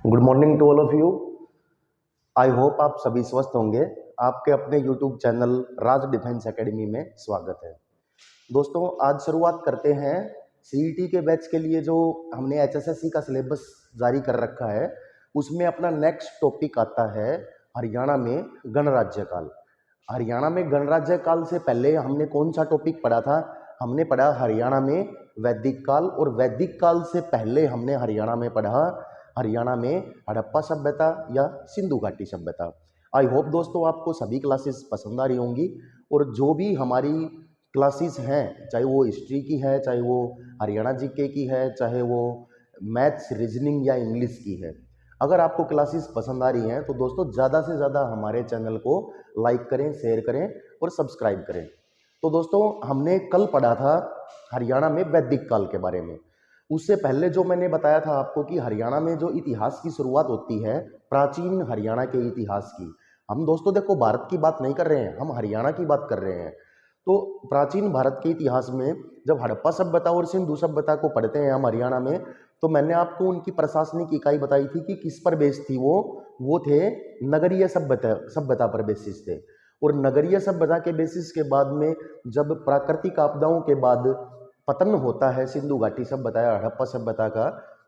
Good morning to all of you. I hope आप सभी स्वस्थ होंगे। आपके अपने YouTube channel Raj defence academy में स्वागत है। दोस्तों, आज शुरुआत करते हैं सीईटी के बैच के लिए। जो हमने एचएसएससी का सिलेबस जारी कर रखा है, उसमें अपना नेक्स्ट टॉपिक आता है हरियाणा में गणराज्य काल। हरियाणा में गणराज्य काल से पहले हमने कौन सा टॉपिक पढ़ा था? हमने पढ़ा हरियाणा में वैदिक काल, और वैदिक काल से पहले हमने हरियाणा में पढ़ा हरियाणा में हड़प्पा सभ्यता या सिंधु घाटी सभ्यता। आई होप दोस्तों आपको सभी क्लासेस पसंद आ रही होंगी, और जो भी हमारी क्लासेस हैं, चाहे वो हिस्ट्री की है, चाहे वो हरियाणा जीके की है, चाहे वो मैथ्स रीजनिंग या इंग्लिश की है, अगर आपको क्लासेस पसंद आ रही हैं तो दोस्तों ज़्यादा से ज़्यादा हमारे चैनल को लाइक करें, शेयर करें और सब्सक्राइब करें। तो दोस्तों, हमने कल पढ़ा था हरियाणा में वैदिक काल के बारे में। उससे पहले जो मैंने बताया था आपको कि हरियाणा में जो इतिहास की शुरुआत होती है, प्राचीन हरियाणा के इतिहास की। हम दोस्तों देखो, भारत की बात नहीं कर रहे हैं, हम हरियाणा की बात कर रहे हैं। तो प्राचीन भारत के इतिहास में जब हड़प्पा सभ्यता और सिंधु सभ्यता को पढ़ते हैं हम हरियाणा में, तो मैंने आपको उनकी प्रशासनिक इकाई बताई थी कि किस पर बेस थी। वो थे नगरीय सभ्यता सभ्यता पर बेसिस थे। और नगरीय सभ्यता के बेसिस के बाद में जब प्राकृतिक आपदाओं के बाद पतन होता है सिंधु घाटी सभ्यता या हड़प्पा सभ्यता का,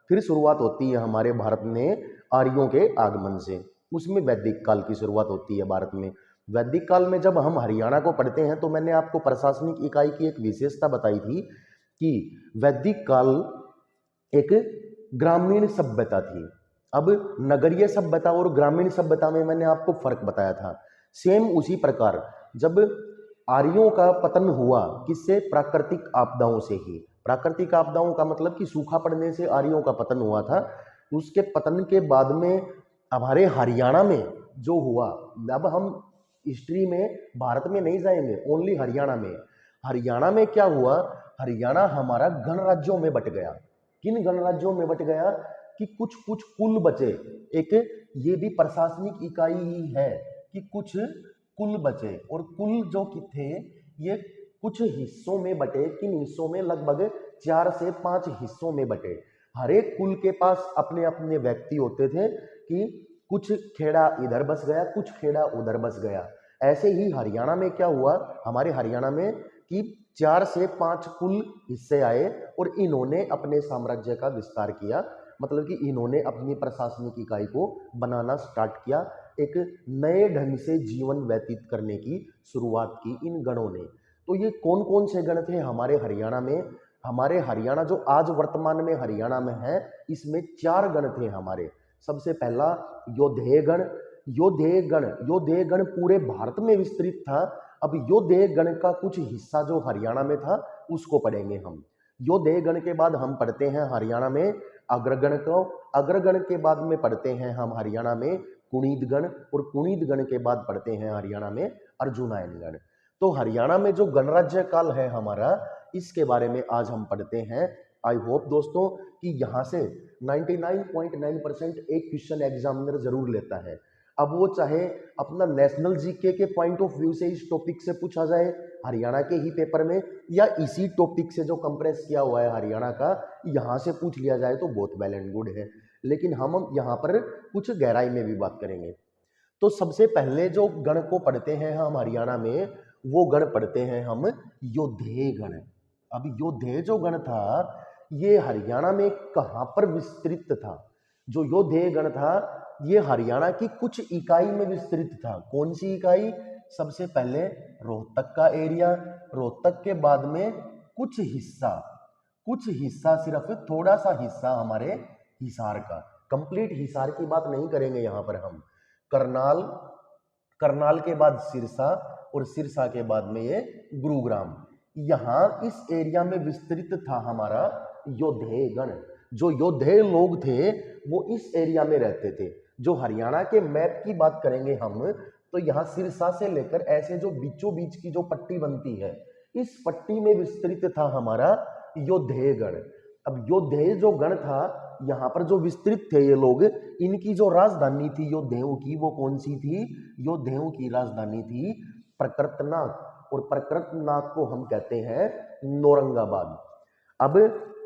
फिर शुरुआत होती है हमारे भारत में आर्यों के आगमन से। उसमें वैदिक काल की शुरुआत होती है भारत में। वैदिक काल में जब हम हरियाणा को पढ़ते हैं तो मैंने आपको प्रशासनिक इकाई की एक विशेषता बताई थी कि वैदिक काल एक ग्रामीण सभ्यता थी। अब नगरीय सभ्यता और ग्रामीण सभ्यता में मैंने आपको फर्क बताया था। सेम उसी प्रकार जब आर्यों का पतन हुआ, किससे? प्राकृतिक आपदाओं से ही। प्राकृतिक आपदाओं का मतलब कि सूखा पड़ने से आर्यों का पतन हुआ था। उसके पतन के बाद में हमारे हरियाणा में जो हुआ, अब हम हिस्ट्री में भारत में नहीं जाएंगे, ओनली हरियाणा में। हरियाणा में क्या हुआ? हरियाणा हमारा गणराज्यों में बट गया। किन गणराज्यों में बट गया? कि कुछ कुछ कुल बचे। एक ये भी प्रशासनिक इकाई ही है कि कुछ कुल बचे, और कुल जो कि थे ये कुछ हिस्सों में बटे। किन हिस्सों में? लगभग 4 से 5 हिस्सों में बटे। हर एक कुल के पास अपने अपने व्यक्ति होते थे कि कुछ खेड़ा इधर बस गया, कुछ खेड़ा उधर बस गया। ऐसे ही हरियाणा में क्या हुआ? हमारे हरियाणा में कि 4 से 5 कुल हिस्से आए और इन्होंने अपने साम्राज्य का विस्तार किया। मतलब कि इन्होंने अपनी प्रशासनिक इकाई को बनाना स्टार्ट किया। एक नए ढंग से जीवन व्यतीत करने की शुरुआत की इन गणों ने। तो ये कौन कौन से गण थे हमारे हरियाणा में? हमारे हरियाणा जो आज वर्तमान में हरियाणा में है, इसमें 4 गण थे हमारे। सबसे पहला योधेय गण। योधेय गण पूरे भारत में विस्तृत था। अब योधेय गण का कुछ हिस्सा जो हरियाणा में था उसको पढ़ेंगे हम। योधेय गण के बाद हम पढ़ते हैं हरियाणा में अग्रगण को। अग्रगण के बाद में पढ़ते हैं हम हरियाणा में कुणीद गण, और कुणीद गण के बाद पढ़ते हैं हरियाणा में अर्जुनायन गण। तो हरियाणा में जो गणराज्य काल है हमारा, इसके बारे में आज हम पढ़ते हैं। आई होप दोस्तों कि यहाँ से 99.9% एक क्वेश्चन एग्जामिनर जरूर लेता है। अब वो चाहे अपना नेशनल जीके के पॉइंट ऑफ व्यू से इस टॉपिक से पूछा जाए हरियाणा के ही पेपर में, या इसी टॉपिक से जो कंप्रेस किया हुआ है हरियाणा का, यहाँ से पूछ लिया जाए तो बहुत वेल एंड गुड है। लेकिन हम यहाँ पर कुछ गहराई में भी बात करेंगे। तो सबसे पहले जो गण को पढ़ते हैं हम हरियाणा में, वो गण पढ़ते हैं हम योधेय गण। अब योधेय जो गण था, ये हरियाणा में कहाँ पर विस्तृत था? जो योधेय गण था ये हरियाणा की कुछ इकाई में विस्तृत था। कौन सी इकाई? सबसे पहले रोहतक का एरिया, रोहतक के बाद में कुछ हिस्सा सिर्फ थोड़ा सा हिस्सा हमारे हिसार का। कंप्लीट हिसार की बात नहीं करेंगे यहाँ पर हम। करनाल, करनाल के बाद सिरसा, और सिरसा के बाद में ये गुरुग्राम। यहाँ इस एरिया में विस्तृत था हमारा योधेय गण। जो योधेय लोग थे वो इस एरिया में रहते थे। जो हरियाणा के मैप की बात करेंगे हम, तो यहाँ सिरसा से लेकर ऐसे जो बीचों बीच की जो पट्टी बनती है, इस पट्टी में विस्तृत था हमारा योधेय गण। अब योधेय जो गण था, यहाँ पर जो विस्तृत थे ये लोग, इनकी जो राजधानी थी योधेयों की, वो कौन सी थी? योधेयों की राजधानी थी प्रकृतनाग, और प्रकृतनाग को हम कहते हैं नौरंगाबाद। अब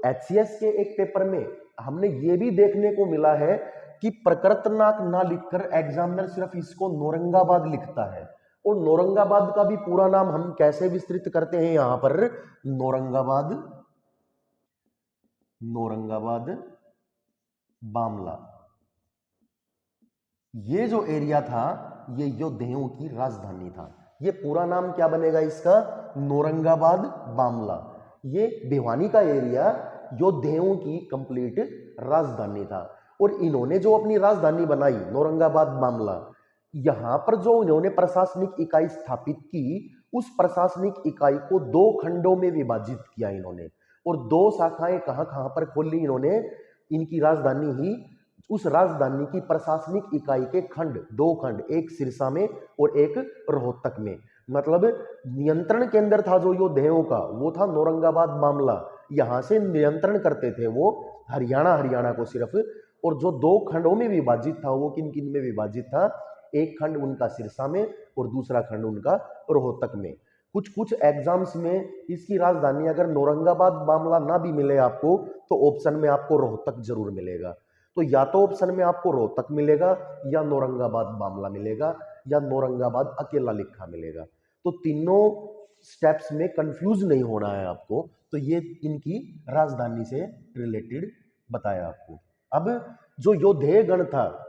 एचसीएस के एक पेपर में हमने ये भी देखने को मिला है कि प्रकृतनाक ना लिखकर एग्जामिनर सिर्फ इसको नौरंगाबाद लिखता है, और नौरंगाबाद का भी पूरा नाम हम कैसे विस्तृत करते हैं यहां पर, नौरंगाबाद, नौरंगाबाद बामला। ये जो एरिया था ये योद्धेयों की राजधानी था। ये पूरा नाम क्या बनेगा इसका, नौरंगाबाद बामला। ये भिवानी का एरिया योद्धेयों की कंप्लीट राजधानी था, और इन्होंने जो अपनी राजधानी बनाई नौरंगाबाद बामला, यहां पर जो इन्होंने प्रशासनिक इकाई स्थापित की, उस प्रशासनिक इकाई को 2 खंडों में विभाजित किया इन्होंने, और 2 शाखाएं कहां कहां पर खोली इन्होंने, इनकी राजधानी ही, उस राजधानी की प्रशासनिक इकाई के खंड, 2 खंड, एक सिरसा में और एक रोहतक में। मतलब नियंत्रण केंद्र था जो योद्धेयों का वो था नौरंगाबाद बामला। यहां से नियंत्रण करते थे वो हरियाणा को सिर्फ, और जो 2 खंडों में विभाजित था वो किन किन में विभाजित था, एक खंड उनका सिरसा में और दूसरा खंड उनका रोहतक में। कुछ एग्जाम्स में इसकी राजधानी अगर नौरंगाबाद बामला ना भी मिले आपको, तो ऑप्शन में आपको रोहतक जरूर मिलेगा। तो या तो ऑप्शन में आपको रोहतक मिलेगा, या नौरंगाबाद बामला मिलेगा, या नौरंगाबाद अकेला लिखा मिलेगा। तो तीनों स्टेप्स में कंफ्यूज नहीं होना है आपको। तो ये इनकी राजधानी से रिलेटेड बताया आपको। अब जो योद्धेय गण था,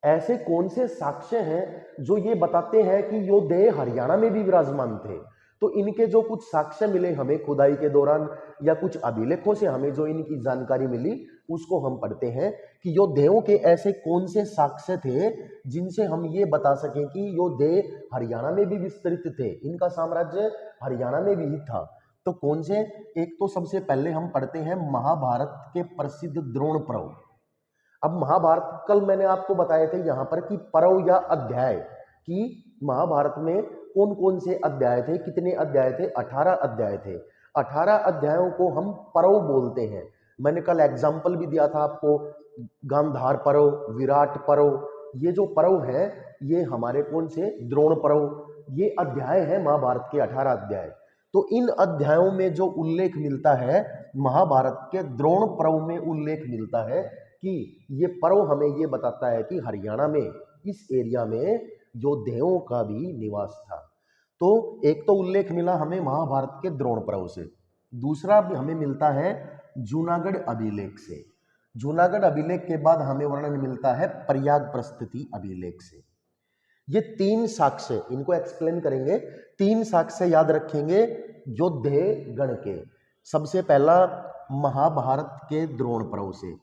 ऐसे कौन से साक्ष्य हैं जो ये बताते हैं कि योद्धेय हरियाणा में भी विराजमान थे। तो इनके जो कुछ साक्ष्य मिले हमें खुदाई के दौरान, या कुछ अभिलेखों से हमें जो इनकी जानकारी मिली, उसको हम पढ़ते हैं कि योद्धेयों के ऐसे कौन से साक्ष्य थे जिनसे हम ये बता सकें कि योद्धेय हरियाणा में भी विस्तृत थे, इनका साम्राज्य हरियाणा में भी था। तो कौन से, एक तो सबसे पहले हम पढ़ते हैं महाभारत के प्रसिद्ध द्रोण पर्व। अब महाभारत, कल मैंने आपको बताए थे यहां पर कि पर्व या अध्याय, कि महाभारत में कौन कौन से अध्याय थे, कितने अध्याय थे, 18 अध्याय थे। 18 अध्यायों को हम पर्व बोलते हैं। मैंने कल एग्जाम्पल भी दिया था आपको, गांधार पर्व, विराट पर्व, ये जो पर्व है ये हमारे कौन से, द्रोण पर्व, ये अध्याय है महाभारत के 18 अध्याय। तो इन अध्यायों में जो उल्लेख मिलता है, महाभारत के द्रोण पर्व में उल्लेख मिलता है कि ये पर्व हमें ये बताता है कि हरियाणा में, इस एरिया में योद्धेयों का भी निवास था। तो एक तो उल्लेख मिला हमें महाभारत के द्रोण पर्व से, दूसरा भी हमें मिलता है जूनागढ़ अभिलेख से। जूनागढ़ अभिलेख के बाद हमें वर्णन मिलता है प्रयाग प्रस्तुति अभिलेख से। ये 3 साक्ष्य, इनको एक्सप्लेन करेंगे। 3 साक्ष्य याद रखेंगे योद्धेय गण के। सबसे पहला महाभारत के द्रोण पर्व से,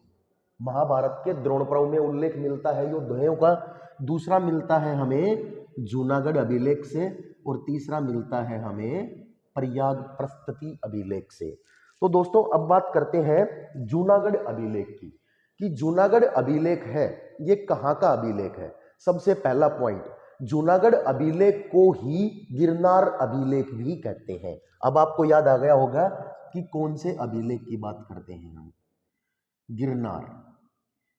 महाभारत के द्रोण पर्व में उल्लेख मिलता है योद्धेयों का। दूसरा मिलता है हमें जूनागढ़ अभिलेख से, और तीसरा मिलता है हमें प्रयाग प्रस्तुति अभिलेख से। तो दोस्तों अब बात करते हैं जूनागढ़ अभिलेख की, कि जूनागढ़ अभिलेख है ये कहाँ का अभिलेख है। सबसे पहला पॉइंट, जूनागढ़ अभिलेख को ही गिरनार अभिलेख भी कहते हैं। अब आपको याद आ गया होगा कि कौन से अभिलेख की बात करते हैं हम, गिरनार।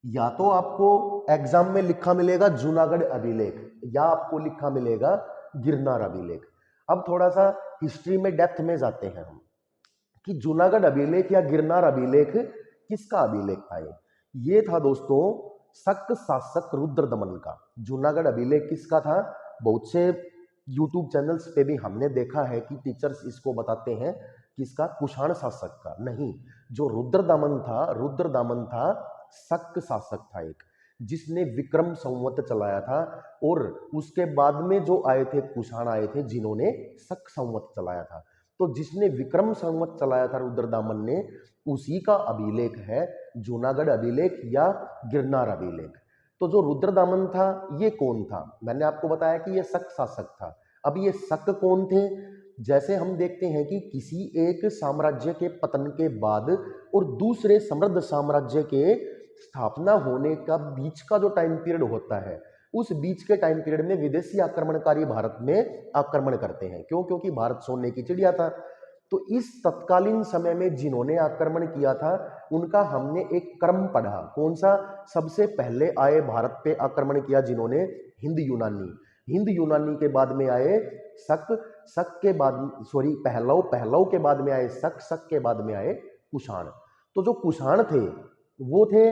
या तो आपको एग्जाम में लिखा मिलेगा जूनागढ़ अभिलेख, या आपको लिखा मिलेगा गिरनार अभिलेख। अब थोड़ा सा हिस्ट्री में डेप्थ में जाते हैं हम, कि जूनागढ़ अभिलेख या गिरनार अभिलेख किसका अभिलेख था। ये था दोस्तों शक शासक रुद्रदमन का। जूनागढ़ अभिलेख किसका था, बहुत से यूट्यूब चैनल्स पे भी हमने देखा है कि टीचर्स इसको बताते हैं किसका, कुषाण शासक का। नहीं, जो रुद्रदामन था शक शासक था एक, जिसने विक्रम संवत चलाया था, और उसके बाद में जो आए थे कुषाण आए थे जिन्होंने शक संवत चलाया था। तो जिसने विक्रम संवत चलाया था रुद्रदामन ने, उसी का अभिलेख है जूनागढ़ अभिलेख या गिरनार अभिलेख। तो जो रुद्रदामन था ये कौन था, मैंने आपको बताया कि ये शक शासक था। अब ये शक कौन थे, जैसे हम देखते हैं कि किसी एक साम्राज्य के पतन के बाद और दूसरे समृद्ध साम्राज्य के स्थापना होने का बीच का जो टाइम पीरियड होता है, उस बीच के टाइम पीरियड में विदेशी आक्रमणकारी भारत में आक्रमण करते हैं। क्यों, क्योंकि भारत सोने की चिड़िया था। तो इस तत्कालीन समय में जिन्होंने आक्रमण किया था उनका हमने एक क्रम पढ़ा। कौन सा, सबसे पहले आए भारत पे आक्रमण किया जिन्होंने, हिंद यूनानी। हिंद यूनानी के बाद में आए शक, शक के बाद पहलव, पहलव के बाद में आए शक, शक के बाद में आए कुषाण। तो जो कुषाण थे वो थे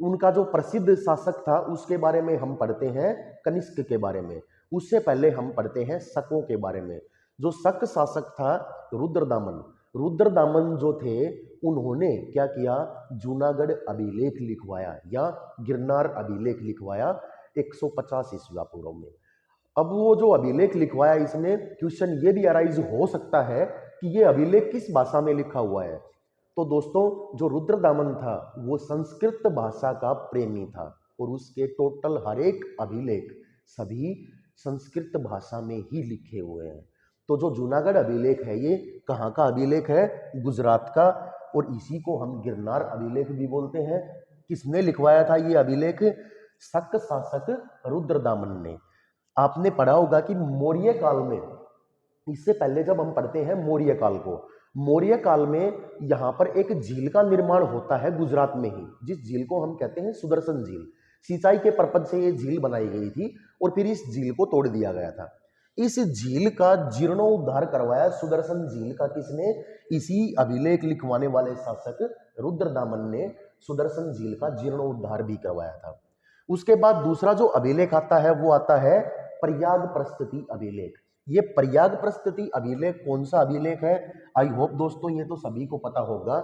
उनका जो प्रसिद्ध शासक था उसके बारे में हम पढ़ते हैं कनिष्क के बारे में। उससे पहले हम पढ़ते हैं शकों के बारे में। जो शक शासक था रुद्रदामन, रुद्रदामन जो थे उन्होंने क्या किया, जूनागढ़ अभिलेख लिखवाया या गिरनार अभिलेख लिखवाया 150 ईस्वी पूर्व में। अब वो जो अभिलेख लिखवाया, इसमें क्वेश्चन ये भी अराइज हो सकता है कि ये अभिलेख किस भाषा में लिखा हुआ है। तो दोस्तों जो रुद्रदामन था वो संस्कृत भाषा का प्रेमी था और उसके टोटल हर एक अभिलेख सभी संस्कृत भाषा में ही लिखे हुए हैं। तो जो जूनागढ़ अभिलेख है ये कहाँ का अभिलेख है, गुजरात का, और इसी को हम गिरनार अभिलेख भी बोलते हैं। किसने लिखवाया था ये अभिलेख, शक शासक रुद्रदामन ने। आपने पढ़ा होगा कि मौर्य काल में, इससे पहले जब हम पढ़ते हैं मौर्य काल को, मौर्य काल में यहाँ पर एक झील का निर्माण होता है गुजरात में ही, जिस झील को हम कहते हैं सुदर्शन झील। सिंचाई के पर्पज से ये झील बनाई गई थी और फिर इस झील को तोड़ दिया गया था। इस झील का जीर्णोद्धार करवाया सुदर्शन झील का किसने, इसी अभिलेख लिखवाने वाले शासक रुद्रदामन ने सुदर्शन झील का जीर्णोद्धार भी करवाया था। उसके बाद दूसरा जो अभिलेख आता है वो आता है प्रयाग प्रस्तुति अभिलेख। ये प्रयाग प्रस्तुति अभिलेख कौन सा अभिलेख है, आई होप दोस्तों ये तो सभी को पता होगा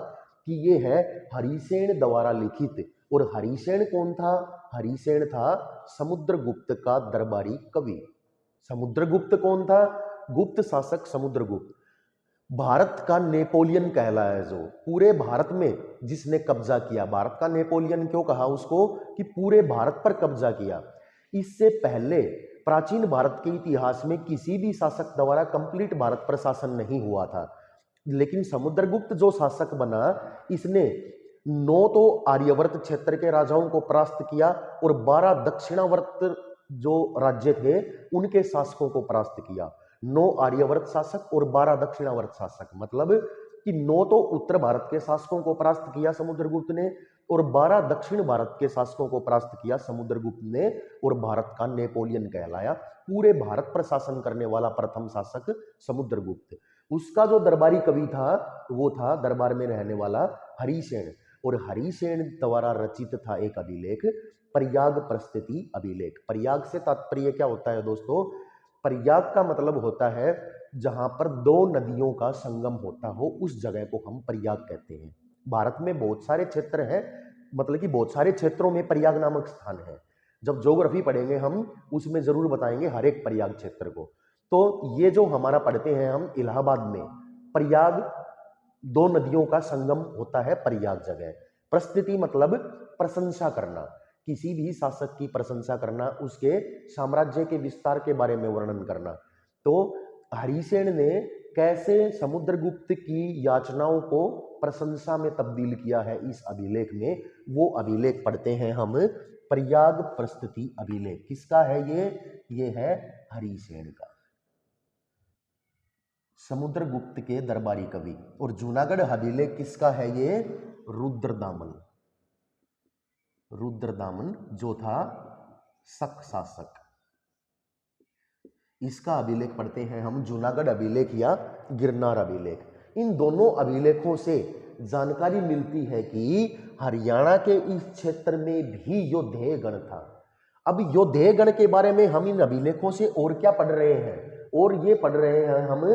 कि ये है हरिसेन द्वारा लिखित। और हरिसेन कौन था, हरिसेन था समुद्रगुप्त का दरबारी कवि। समुद्रगुप्त कौन था, गुप्त शासक समुद्रगुप्त, भारत का नेपोलियन कहलाया, जो पूरे भारत में जिसने कब्जा किया। भारत का नेपोलियन क्यों कहा उसको, कि पूरे भारत पर कब्जा किया। इससे पहले प्राचीन भारत के इतिहास में किसी भी शासक द्वारा कंप्लीट भारत पर शासन नहीं हुआ था, लेकिन समुद्रगुप्त जो शासक बना इसने 9 तो आर्यवर्त क्षेत्र के राजाओं को परास्त किया और 12 दक्षिणावर्त जो राज्य थे उनके शासकों को परास्त किया। 9 आर्यवर्त शासक और 12 दक्षिणावर्त शासक, मतलब कि 9 तो उत्तर भारत के शासकों को परास्त किया समुद्रगुप्त ने और 12 दक्षिण भारत के शासकों को परास्त किया समुद्रगुप्त ने, और भारत का नेपोलियन कहलाया। पूरे भारत पर शासन करने वाला प्रथम शासक समुद्रगुप्त। उसका जो दरबारी कवि था वो था दरबार में रहने वाला हरिसेन, और हरिसेन द्वारा रचित था एक अभिलेख प्रयाग प्रस्तुति अभिलेख। प्रयाग से तात्पर्य क्या होता है दोस्तों, प्रयाग का मतलब होता है जहां पर 2 नदियों का संगम होता हो उस जगह को हम प्रयाग कहते हैं। भारत में बहुत सारे क्षेत्र हैं, मतलब कि बहुत सारे क्षेत्रों में प्रयाग नामक स्थान है। जब ज्योग्राफी पढ़ेंगे हम उसमें जरूर बताएंगे हर एक प्रयाग क्षेत्र को। तो ये जो हमारा पढ़ते हैं हम इलाहाबाद में, प्रयाग 2 नदियों का संगम होता है प्रयाग जगह। प्रस्तुति मतलब प्रशंसा करना, किसी भी शासक की प्रशंसा करना, उसके साम्राज्य के विस्तार के बारे में वर्णन करना। तो हरिसेन ने कैसे समुद्रगुप्त की याचनाओं को प्रशंसा में तब्दील किया है इस अभिलेख में, वो अभिलेख पढ़ते हैं हम, प्रयाग प्रस्तुति अभिलेख। किसका है ये है हरिसेन का, समुद्रगुप्त के दरबारी कवि। और जूनागढ़ अभिलेख किसका है, ये रुद्रदामन, रुद्रदामन जो था शक शासक, इसका अभिलेख पढ़ते हैं हम, जूनागढ़ अभिलेख या गिरनार अभिलेख। इन दोनों अभिलेखों से जानकारी मिलती है कि हरियाणा के इस क्षेत्र में भी योद्धेय गण था। अब योद्धेय गण के बारे में हम इन अभिलेखों से और क्या पढ़ रहे हैं, और ये पढ़ रहे हैं हम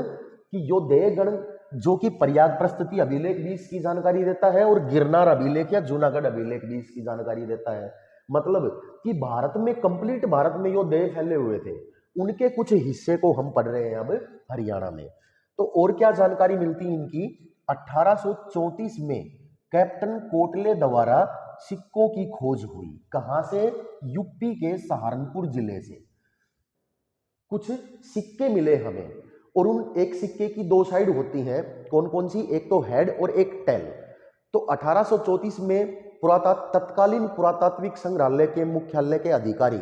कि योद्धेय गण जो कि प्रयाग प्रस्तुति अभिलेख भी इसकी जानकारी देता है और गिरनार अभिलेख या जूनागढ़ अभिलेख भी इसकी जानकारी देता है। मतलब कि भारत में, कंप्लीट भारत में योद्धेय फैले हुए थे, उनके कुछ हिस्से को हम पढ़ रहे हैं अब हरियाणा में। तो और क्या जानकारी मिलती इनकी, 1834 में कैप्टन कोटले द्वारा सिक्कों की खोज हुई। कहां से, यूपी के सहारनपुर जिले से कुछ सिक्के मिले हमें, और उन एक सिक्के की 2 साइड होती हैं, कौन कौन सी, एक तो हेड और एक टेल। तो 1834 में तत्कालीन पुरातात्विक संग्रहालय के मुख्यालय के अधिकारी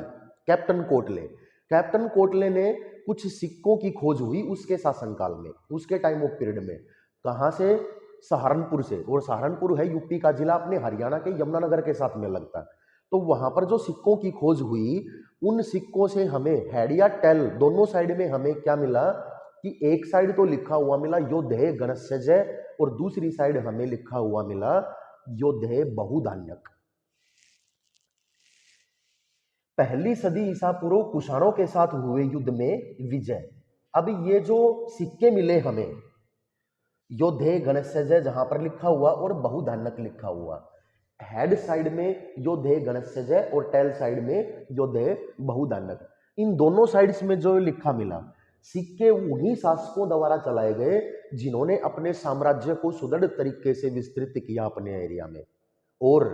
कैप्टन कोटले ने कुछ सिक्कों की खोज हुई उसके शासनकाल में, उसके टाइम ऑफ पीरियड में। कहां से, सहारनपुर से, और सहारनपुर है यूपी का जिला, अपने हरियाणा के यमुनानगर के साथ में लगता है। तो वहां पर जो सिक्कों की खोज हुई, उन सिक्कों से हमें हेड या टेल दोनों साइड में हमें क्या मिला कि एक साइड तो लिखा हुआ मिला योद्धेय गणस्यजय और दूसरी साइड हमें लिखा हुआ मिला योद्धेय बहुधान्यक। पहली सदी ईसा पूर्व कुषाणों के साथ हुए युद्ध में विजय। अब ये जो सिक्के मिले हमें, योद्धे गणस्यजय जहां पर लिखा हुआ और बहुधानक लिखा हुआ, हेड साइड में योद्धे गणस्यजय और टेल साइड में योद्धे बहुधानक, इन दोनों साइड्स में जो लिखा मिला, सिक्के उन्हीं शासकों द्वारा चलाए गए जिन्होंने अपने साम्राज्य को सुदृढ़ तरीके से विस्तृत किया अपने एरिया में। और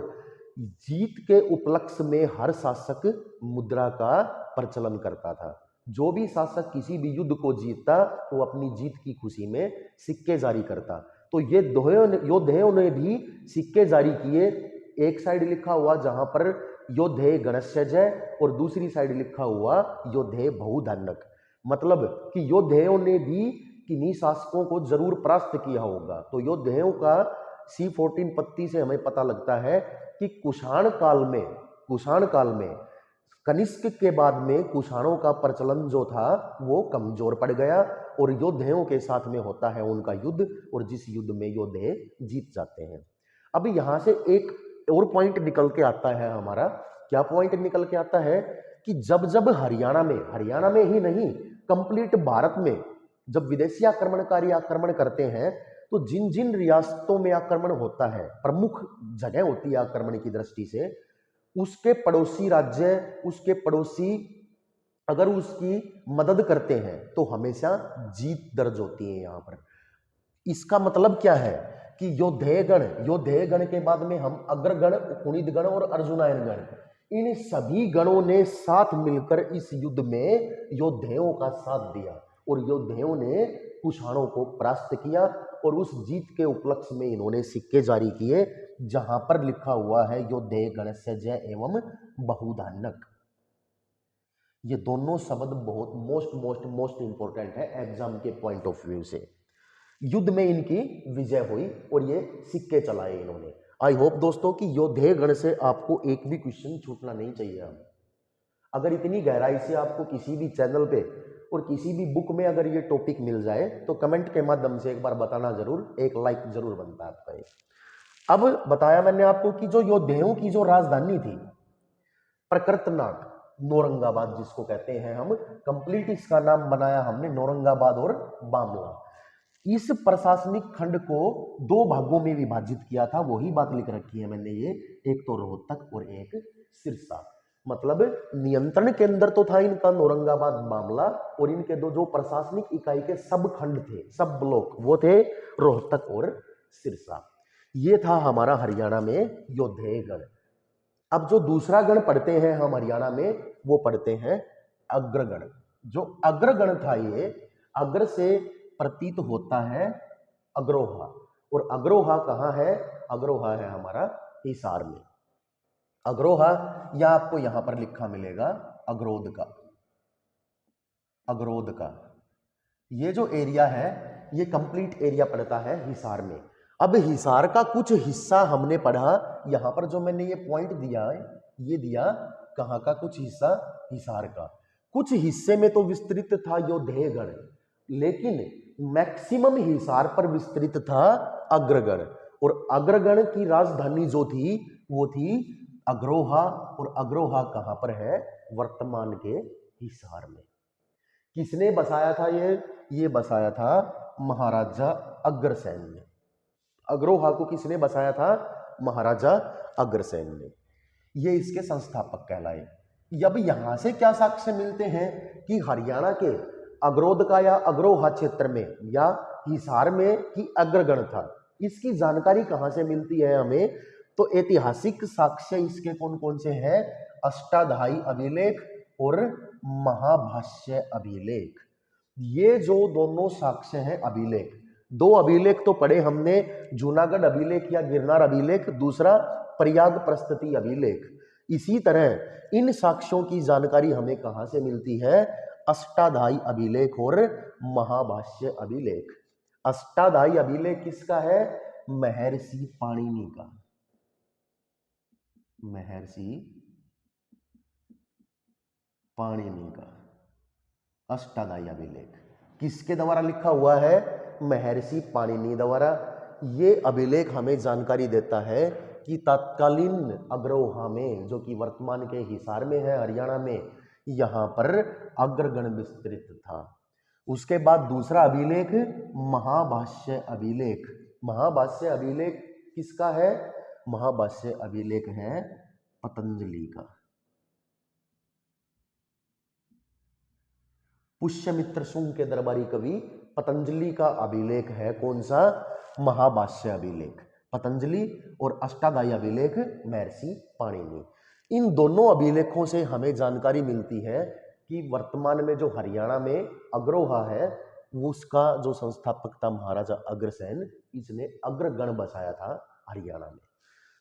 जीत के उपलक्ष्य में हर शासक मुद्रा का प्रचलन करता था। जो भी शासक किसी भी युद्ध को जीतता वो अपनी जीत की खुशी में सिक्के जारी करता। तो ये योद्धेयों ने भी सिक्के जारी किए। एक साइड लिखा हुआ जहां पर योद्धे गणस्यजय और दूसरी साइड लिखा हुआ योद्धे बहुधानक, मतलब कि योद्धेयों ने भी किन्हीं शासकों को जरूर परास्त किया होगा। तो योद्धेयों का C14 पत्ती से हमें पता लगता है कि कुषाण काल में कनिष्क के बाद में कुषाणों का प्रचलन जो था वो कमजोर पड़ गया और योद्धेयों के साथ में होता है उनका युद्ध, और जिस युद्ध में योद्धे जीत जाते हैं। अब यहां से एक और पॉइंट निकल के आता है हमारा। क्या पॉइंट निकल के आता है कि जब हरियाणा में ही नहीं, कंप्लीट भारत में जब विदेशी आक्रमणकारी आक्रमण करते हैं तो जिन जिन रियासतों में आक्रमण होता है, प्रमुख जगह होती है आक्रमण की दृष्टि से, उसके पड़ोसी राज्य, उसके पड़ोसी अगर उसकी मदद करते हैं तो हमेशा जीत दर्ज होती है यहां पर। इसका मतलब क्या है कि योद्धेयगण के बाद में हम अग्रगण, कुणिदगण और अर्जुनायन गण, इन सभी गणों ने साथ मिलकर इस युद्ध में योद्धेयों का साथ दिया और योद्धेयों ने कुषाणों को परास्त किया। और उस जीत के उपलक्ष्य में इन्होंने सिक्के जारी किए जहां पर लिखा हुआ है योद्धे गणस्यजय एवं बहुधानक। ये दोनों शब्द बहुत मोस्ट इंपॉर्टेंट है एग्जाम के पॉइंट ऑफ व्यू से। युद्ध में इनकी विजय हुई और ये सिक्के चलाए इन्होंने। आई होप दोस्तों कि योद्धे गण से आपको एक भी क्वेश्चन छूटना नहीं चाहिए। अगर इतनी गहराई से आपको किसी भी चैनल पे और किसी भी बुक में अगर ये टॉपिक मिल जाए तो कमेंट के माध्यम से एक बार बताना जरूर, एक लाइक जरूर बनता है आपका। अब बताया मैंने आपको कि जो योद्धेयों की जो राजधानी थी प्रकृतनाग, नौरंगाबाद जिसको कहते हैं हम, कंप्लीट इसका नाम बनाया हमने नौरंगाबाद और बामला। इस प्रशासनिक खंड को दो भागों में विभाजित किया था, वही बात लिख रखी है मैंने ये, एक तो रोहतक और एक सिरसा। मतलब नियंत्रण केंद्र तो था इनका नौरंगाबाद बामला, और इनके दो जो प्रशासनिक इकाई के सब खंड थे, सब ब्लॉक, वो थे रोहतक और सिरसा। ये था हमारा हरियाणा में योद्धेय गण। अब जो दूसरा गण पढ़ते हैं हम हरियाणा में, वो पढ़ते हैं अग्रगण। जो अग्रगण था, ये अग्र से प्रतीत होता है अग्रोहा, और अग्रोहा कहाँ है? अग्रोहा है हमारा हिसार में। अग्रोहा या आपको यहां पर लिखा मिलेगा अग्रोध का। ये जो एरिया है ये कंप्लीट एरिया पड़ता है हिसार में। अब हिसार का कुछ हिस्सा हमने पढ़ा, यहां पर जो मैंने ये पॉइंट दिया है, ये दिया कहां का कुछ हिस्सा? हिसार का। कुछ हिस्से में तो विस्तृत था योद्धेय गण, लेकिन मैक्सिमम हिसार पर विस्तृत था अग्रगण। और अग्रगण की राजधानी जो थी वो थी अग्रोहा, और अग्रोहा कहां पर है? वर्तमान के हिसार में। किसने बसाया था ये बसाया था महाराजा अग्रसेन ने। अग्रोहा को किसने बसाया था? महाराजा अग्रसेन ने। ये इसके संस्थापक कहलाए। अब यहां से क्या साक्ष्य मिलते हैं कि हरियाणा के अग्रोध का या अग्रोहा क्षेत्र में या हिसार में कि अग्रगण था, इसकी जानकारी कहां से मिलती है हमें? तो ऐतिहासिक साक्ष्य इसके कौन कौन से हैं? अष्टाध्यायी अभिलेख और महाभाष्य अभिलेख। ये जो दोनों साक्ष्य हैं अभिलेख, दो अभिलेख तो पढ़े हमने, जूनागढ़ अभिलेख या गिरनार अभिलेख, दूसरा प्रयाग प्रस्तुति अभिलेख। इसी तरह इन साक्ष्यों की जानकारी हमें कहां से मिलती है? अष्टाध्यायी अभिलेख और महाभाष्य अभिलेख। अष्टाध्यायी अभिलेख किसका है? महर्षि पाणिनि का। महर्षि पाणिनि का अष्टाध्यायी अभिलेख किसके द्वारा लिखा हुआ है? महर्षि पाणिनि द्वारा। ये अभिलेख हमें जानकारी देता है कि तत्कालीन अग्रौहा में, जो कि वर्तमान के हिसार में है हरियाणा में, यहाँ पर अग्रगण विस्तृत था। उसके बाद दूसरा अभिलेख महाभाष्य अभिलेख। महाभाष्य अभिलेख किसका है? महाभाष्य अभिलेख है पतंजलि का। पुष्यमित्र शुंग के दरबारी कवि पतंजलि का अभिलेख है कौन सा? महाभाष्य अभिलेख पतंजलि, और अष्टाध्यायी अभिलेख महर्षि पाणिनि। इन दोनों अभिलेखों से हमें जानकारी मिलती है कि वर्तमान में जो हरियाणा में अग्रौहा है, उसका जो संस्थापक था महाराजा अग्रसेन, इसने अग्रगण बसाया था हरियाणा में।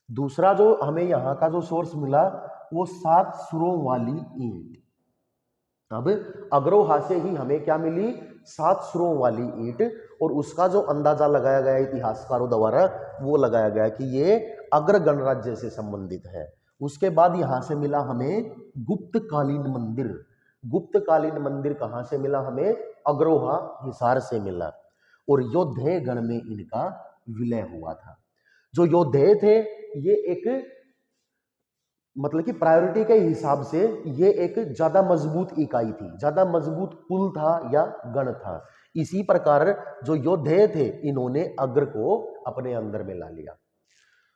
दूसरा जो हमें यहाँ का जो सोर्स मिला वो 7 सुरों वाली ईंट। अब अग्रौहा से ही हमें क्या मिली? 7 सुरों वाली ईंट, और उसका जो अंदाजा लगाया गया इतिहासकारों द्वारा, वो लगाया गया कि ये अग्रगण राज्य से संबंधित है। उसके बाद यहां से मिला हमें गुप्तकालीन मंदिर। गुप्तकालीन मंदिर कहां से मिला हमें? अग्रौहा हिसार से मिला, और योद्धेय गण में इनका विलय हुआ था। जो योद्धेय थे ये एक मतलब कि प्रायोरिटी के हिसाब से ये एक ज्यादा मजबूत इकाई थी, ज्यादा मजबूत कुल था या गण था। इसी प्रकार जो योद्धेय थे इन्होंने अग्र को अपने अंदर में ला लिया।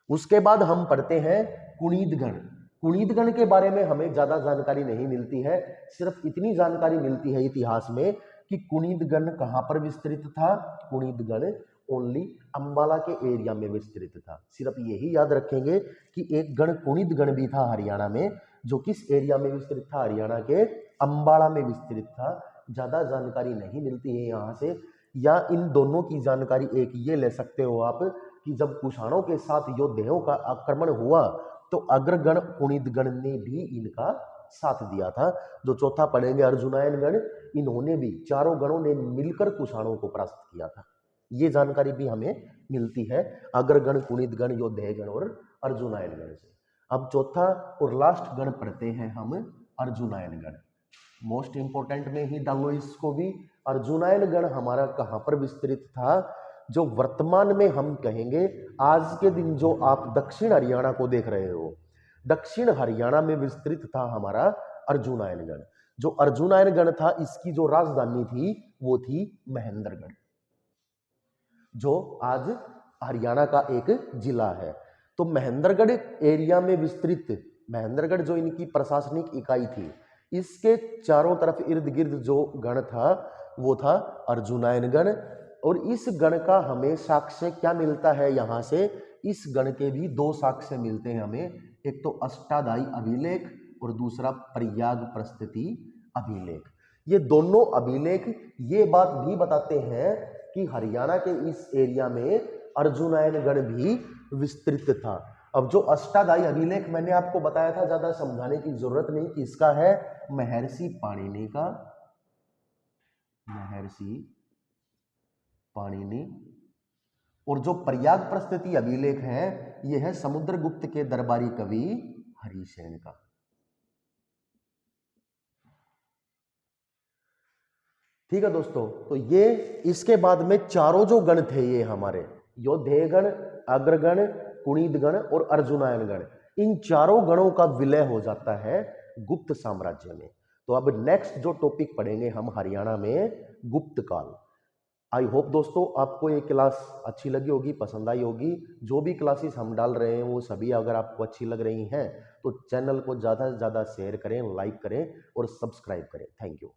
उसके बाद हम पढ़ते हैं कुणीदगण। कुणीदगण के बारे में हमें ज्यादा जानकारी नहीं मिलती है, सिर्फ इतनी जानकारी मिलती है इतिहास में कि कुणीदगण कहां पर विस्तृत था? कुणीदगण ओनली अंबाला के एरिया में विस्तृत था। सिर्फ यही याद रखेंगे कि एक गण कुणीदगण भी था हरियाणा में, जो किस एरिया में विस्तृत था? हरियाणा के अंबाला में विस्तृत था। ज्यादा जानकारी नहीं मिलती है यहाँ से। या इन दोनों की जानकारी एक ये ले सकते हो आप कि जब कुषाणों के साथ योद्धेयों का आक्रमण हुआ तो अग्रगण कुणीदगण ने भी इनका साथ दिया था। जो चौथा पढ़ेंगे अर्जुनायन गण, इन्होंने भी, चारों गणों ने मिलकर कुषाणों को परास्त किया था। ये जानकारी भी हमें मिलती है अग्रगण, कुणीदगण, योद्धेयगण और अर्जुनायन गण से। अब चौथा और लास्ट गण पढ़ते हैं हम अर्जुनायन गण। मोस्ट इंपोर्टेंट में ही डालो इसको भी। अर्जुनायन गण हमारा कहां पर विस्तृत था? जो वर्तमान में हम कहेंगे आज के दिन जो आप दक्षिण हरियाणा को देख रहे हो, दक्षिण हरियाणा में विस्तृत था हमारा अर्जुनायन गण। जो अर्जुनायन गण था इसकी जो राजधानी थी वो थी महेंद्रगढ़, जो आज हरियाणा का एक जिला है। तो महेंद्रगढ़ एरिया में विस्तृत, महेंद्रगढ़ जो इनकी प्रशासनिक इकाई थी, इसके चारों तरफ इर्द गिर्द जो गण था वो था अर्जुनायन गण। और इस गण का हमें साक्ष्य क्या मिलता है? यहाँ से इस गण के भी 2 साक्ष्य मिलते हैं हमें। एक तो अष्टाध्यायी अभिलेख और दूसरा प्रयाग प्रस्तुति अभिलेख। ये दोनों अभिलेख ये बात भी बताते हैं कि हरियाणा के इस एरिया में अर्जुनायन गण भी विस्तृत था। अब जो अष्टाध्यायी अभिलेख मैंने आपको बताया था, ज्यादा समझाने की जरूरत नहीं, किसका है? महर्षि पाणिनि का, महर्षि पाणिनि। और जो प्रयाग प्रस्तुति अभिलेख है यह है समुद्रगुप्त के दरबारी कवि हरिसेन का। ठीक है दोस्तों, तो ये इसके बाद में चारों जो गण थे ये हमारे योद्धेयगण, अग्रगण, कुणीदगण और अर्जुनायन गण, इन चारों गणों का विलय हो जाता है गुप्त साम्राज्य में। तो अब नेक्स्ट जो टॉपिक पढ़ेंगे हम हरियाणा में गुप्त काल। आई होप दोस्तों आपको ये क्लास अच्छी लगी होगी, पसंद आई होगी। जो भी क्लासेस हम डाल रहे हैं वो सभी अगर आपको अच्छी लग रही हैं तो चैनल को ज़्यादा से ज़्यादा शेयर करें, लाइक करें और सब्सक्राइब करें। Thank you.